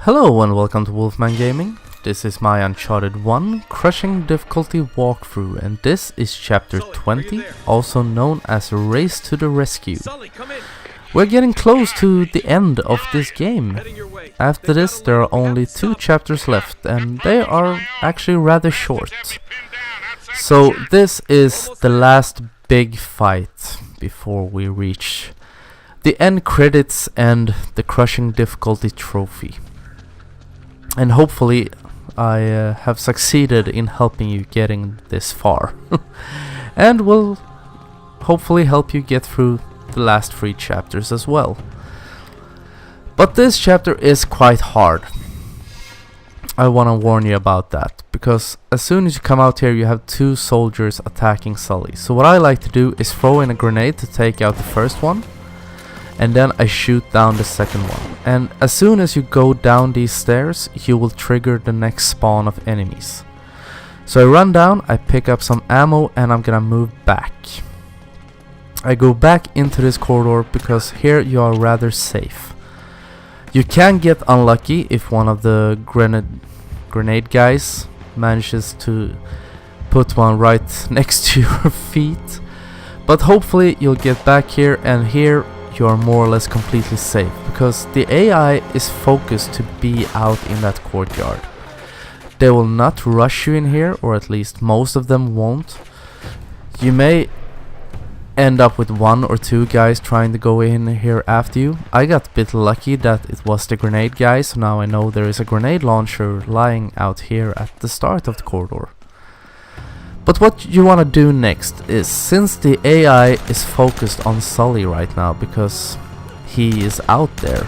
Hello and welcome to Wolfman Gaming. This is my Uncharted 1 Crushing Difficulty walkthrough, and this is chapter 20, also known as Race to the Rescue. We're getting close to the end of this game. After this there are only 2 chapters left, and they are actually rather short. So this is the last big fight before we reach the end credits and the Crushing Difficulty trophy. And hopefully I have succeeded in helping you getting this far. And will hopefully help you get through the last 3 chapters as well. But this chapter is quite hard. I want to warn you about that, because as soon as you come out here you have 2 soldiers attacking Sully. So what I like to do is throw in a grenade to take out the first one, and then I shoot down the second one. And as soon as you go down these stairs, you will trigger the next spawn of enemies. So I run down, I pick up some ammo, and I'm gonna move back. I go back into this corridor because here you are rather safe. You can get unlucky if one of the grenade guys manages to put one right next to your feet. But hopefully you'll get back here, and here you are more or less completely safe, because the AI is focused to be out in that courtyard. They will not rush you in here, or at least most of them won't. You may end up with 1 or 2 guys trying to go in here after you. I got a bit lucky that it was the grenade guy, so now I know there is a grenade launcher lying out here at the start of the corridor. But what you want to do next is, since the AI is focused on Sully right now because he is out there,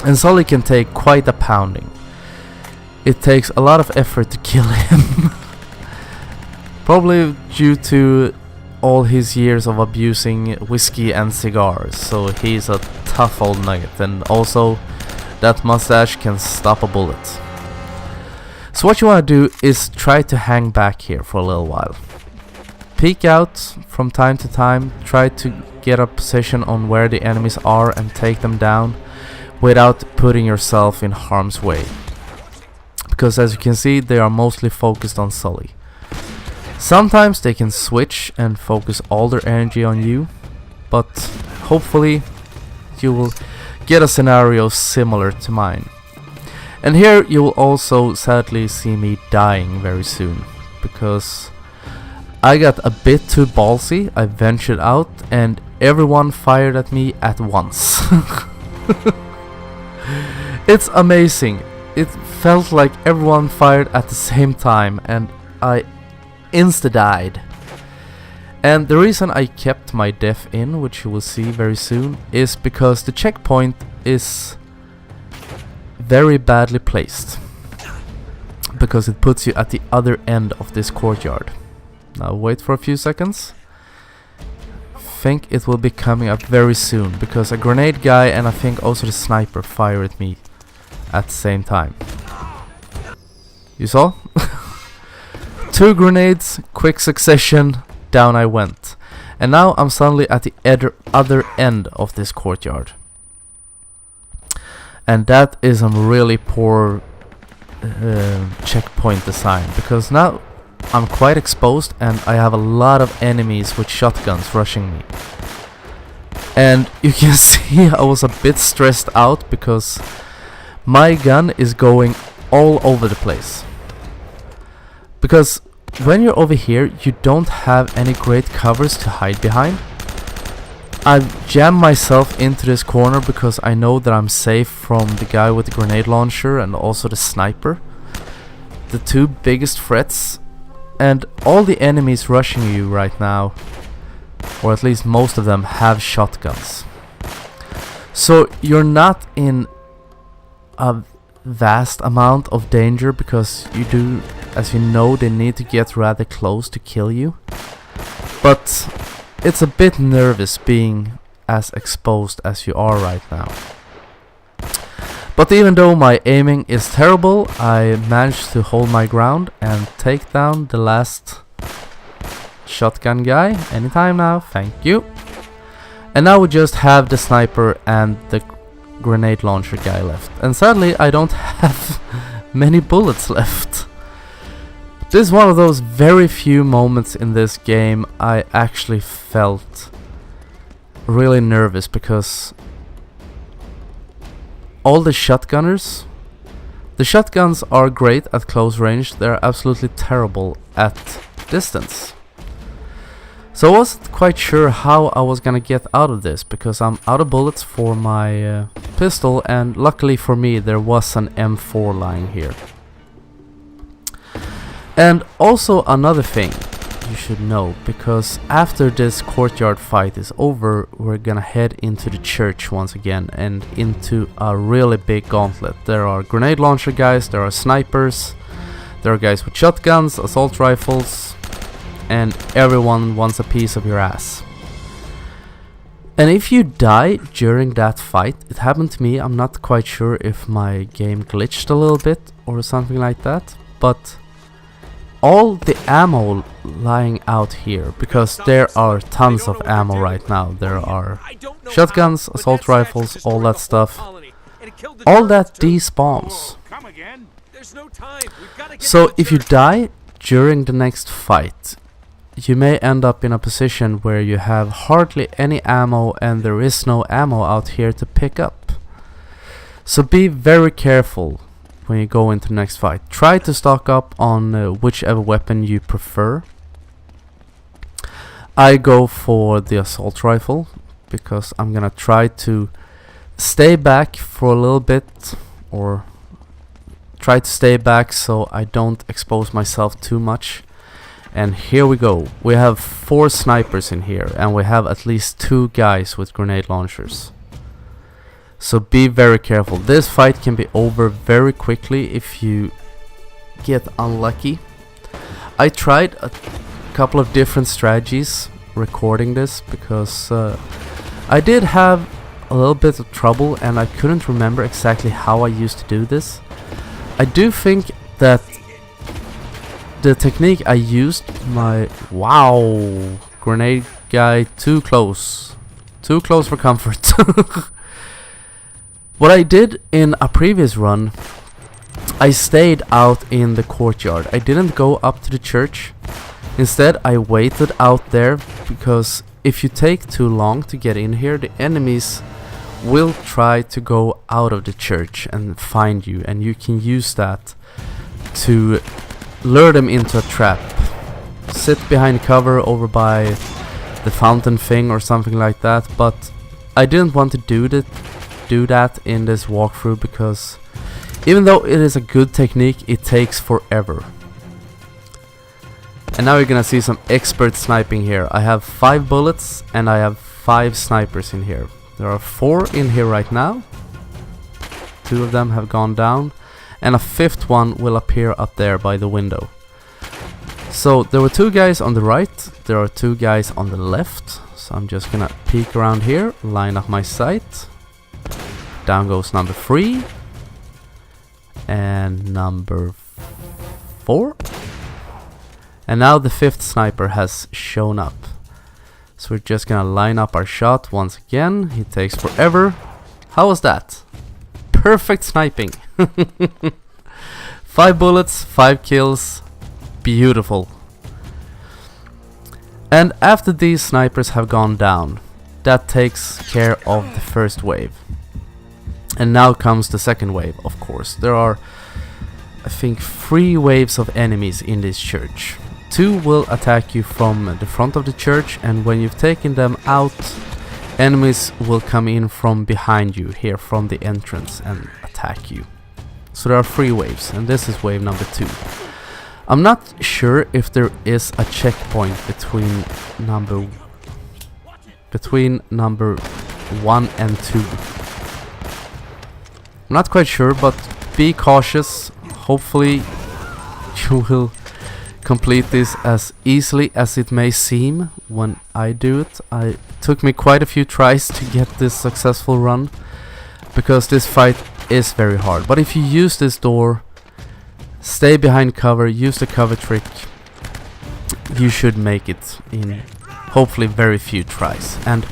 and Sully can take quite a pounding. It takes a lot of effort to kill him. Probably due to all his years of abusing whiskey and cigars, so he's a tough old nugget, and also that mustache can stop a bullet. So what you want to do is try to hang back here for a little while. Peek out from time to time, try to get a position on where the enemies are and take them down without putting yourself in harm's way. Because as you can see, they are mostly focused on Sully. Sometimes they can switch and focus all their energy on you, but hopefully you will get a scenario similar to mine. And here you will also sadly see me dying very soon, because I got a bit too ballsy. I ventured out and everyone fired at me at once. It's amazing. It felt like everyone fired at the same time and I insta-died. And the reason I kept my death in, which you will see very soon, is because the checkpoint is very badly placed, because it puts you at the other end of this courtyard. Now wait for a few seconds. Think it will be coming up very soon, because a grenade guy and I think also the sniper fire at me at the same time. You saw? 2 grenades, quick succession, down I went. And now I'm suddenly at the other end of this courtyard. And that is a really poor checkpoint design, because now I'm quite exposed and I have a lot of enemies with shotguns rushing me. And you can see I was a bit stressed out because my gun is going all over the place. Because when you're over here you don't have any great covers to hide behind. I've jammed myself into this corner because I know that I'm safe from the guy with the grenade launcher and also the sniper, the 2 biggest threats, and all the enemies rushing you right now, or at least most of them, have shotguns. So you're not in a vast amount of danger, because you do, as you know, they need to get rather close to kill you. But it's a bit nervous being as exposed as you are right now. But even though my aiming is terrible, I managed to hold my ground and take down the last shotgun guy. Anytime now, thank you. And now we just have the sniper and the grenade launcher guy left. And sadly, I don't have many bullets left. This is one of those very few moments in this game I actually felt really nervous, because all the shotgunners, the shotguns are great at close range, they're absolutely terrible at distance. So I wasn't quite sure how I was gonna get out of this, because I'm out of bullets for my pistol, and luckily for me there was an M4 lying here. And also another thing you should know, because after this courtyard fight is over, we're gonna head into the church once again and into a really big gauntlet. There are grenade launcher guys, there are snipers, there are guys with shotguns, assault rifles, and everyone wants a piece of your ass. And if you die during that fight, it happened to me, I'm not quite sure if my game glitched a little bit or something like that, but all the ammo lying out here, because there are tons of ammo right now, there are shotguns, assault rifles, all that stuff, all that despawns. So if you die during the next fight, you may end up in a position where you have hardly any ammo and there is no ammo out here to pick up. So be very careful when you go into the next fight. Try to stock up on whichever weapon you prefer. I go for the assault rifle, because I'm gonna try to stay back for a little bit, or try to stay back so I don't expose myself too much. And here we go. We have 4 snipers in here, and we have at least 2 guys with grenade launchers. So be very careful. This fight can be over very quickly if you get unlucky. I tried a couple of different strategies recording this, because I did have a little bit of trouble and I couldn't remember exactly how I used to do this. I do think that the technique I used, wow, grenade guy, too close for comfort. What I did in a previous run, I stayed out in the courtyard. I didn't go up to the church. Instead, I waited out there, because if you take too long to get in here, the enemies will try to go out of the church and find you, and you can use that to lure them into a trap. Sit behind cover over by the fountain thing or something like that, but I didn't want to do that in this walkthrough, because even though it is a good technique, it takes forever. And now you're gonna see some expert sniping here. I have 5 bullets and I have 5 snipers in here. There are 4 in here right now. 2 of them have gone down, and a 5th one will appear up there by the window. So there were 2 guys on the right, there are 2 guys on the left. So I'm just gonna peek around here, line up my sight. Down goes number 3 and number 4, and now the 5th sniper has shown up. So we're just gonna line up our shot once again. He takes forever. How was that? Perfect sniping. 5 bullets, 5 kills, beautiful. And after these snipers have gone down, that takes care of the first wave. And now comes the second wave, of course. There are, I think, 3 waves of enemies in this church. 2 will attack you from the front of the church, and when you've taken them out, enemies will come in from behind you, here from the entrance, and attack you. So there are 3 waves, and this is wave number 2. I'm not sure if there is a checkpoint between number 1 and 2. I'm not quite sure, but be cautious. Hopefully you will complete this as easily as it may seem when I do it. It took me quite a few tries to get this successful run, because this fight is very hard. But if you use this door, stay behind cover, use the cover trick, you should make it in hopefully very few tries. And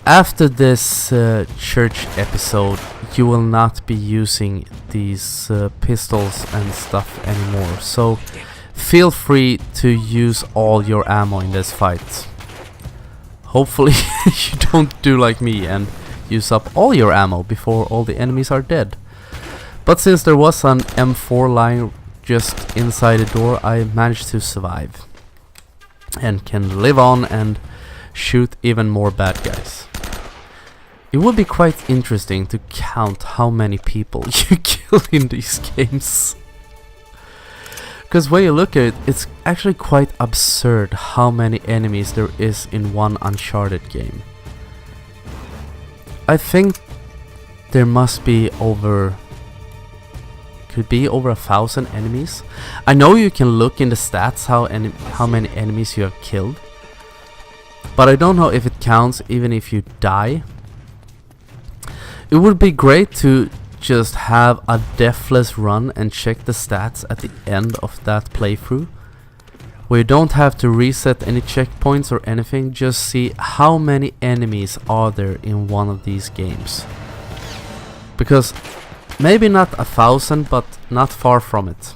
after this church episode, you will not be using these pistols and stuff anymore. So feel free to use all your ammo in this fight. Hopefully you don't do like me and use up all your ammo before all the enemies are dead. But since there was an M4 lying just inside the door, I managed to survive and can live on and shoot even more bad guys. It would be quite interesting to count how many people you kill in these games. Because when you look at it, it's actually quite absurd how many enemies there is in one Uncharted game. I think there must be over... could be over 1,000 enemies. I know you can look in the stats how many enemies you have killed. But I don't know if it counts even if you die. It would be great to just have a deathless run and check the stats at the end of that playthrough, where you don't have to reset any checkpoints or anything, just see how many enemies are there in one of these games. Because maybe not 1,000, but not far from it.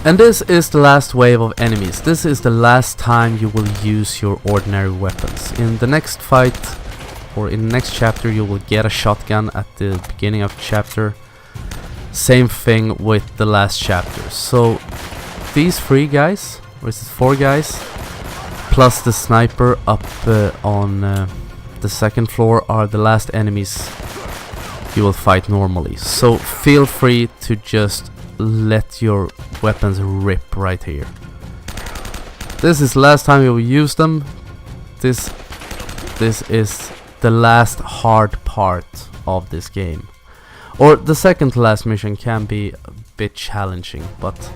And this is the last wave of enemies. This is the last time you will use your ordinary weapons. In the next fight, or in the next chapter, you will get a shotgun at the beginning of the chapter. Same thing with the last chapter. So these 3 guys, or is it 4 guys, plus the sniper up on the second floor are the last enemies you will fight normally. So feel free to just let your weapons rip right here. This is the last time you will use them. This is the last hard part of this game. Or the second to last mission can be a bit challenging, but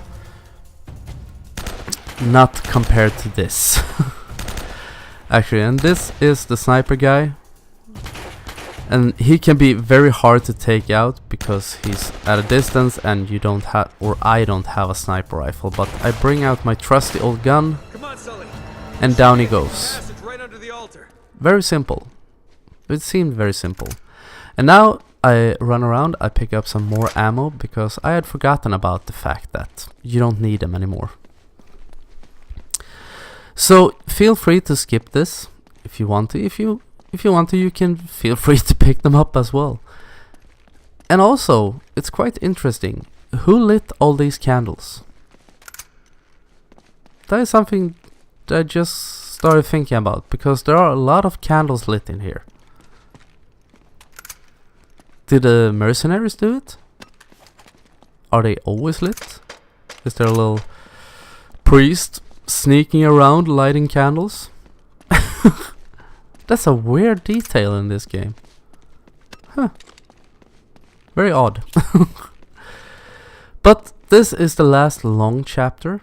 not compared to this. Actually, and this is the sniper guy. And he can be very hard to take out because he's at a distance and you don't have, or I don't have a sniper rifle, but I bring out my trusty old gun. Come on, Sully. And down he goes. Right under the altar. Very simple. It seemed very simple. And now I run around, I pick up some more ammo because I had forgotten about the fact that you don't need them anymore. So feel free to skip this if you want to. If you want to, you can feel free to pick them up as well. And also, it's quite interesting. Who lit all these candles? That is something that I just started thinking about, because there are a lot of candles lit in here. Did the mercenaries do it? Are they always lit? Is there a little priest sneaking around lighting candles? That's a weird detail in this game. Huh. Very odd. But this is the last long chapter.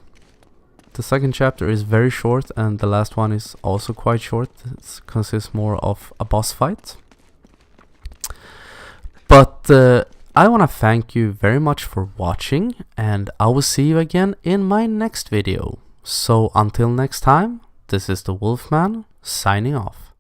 The second chapter is very short and the last one is also quite short. It consists more of a boss fight. But I want to thank you very much for watching, and I will see you again in my next video. So until next time, this is the Wolfman signing off.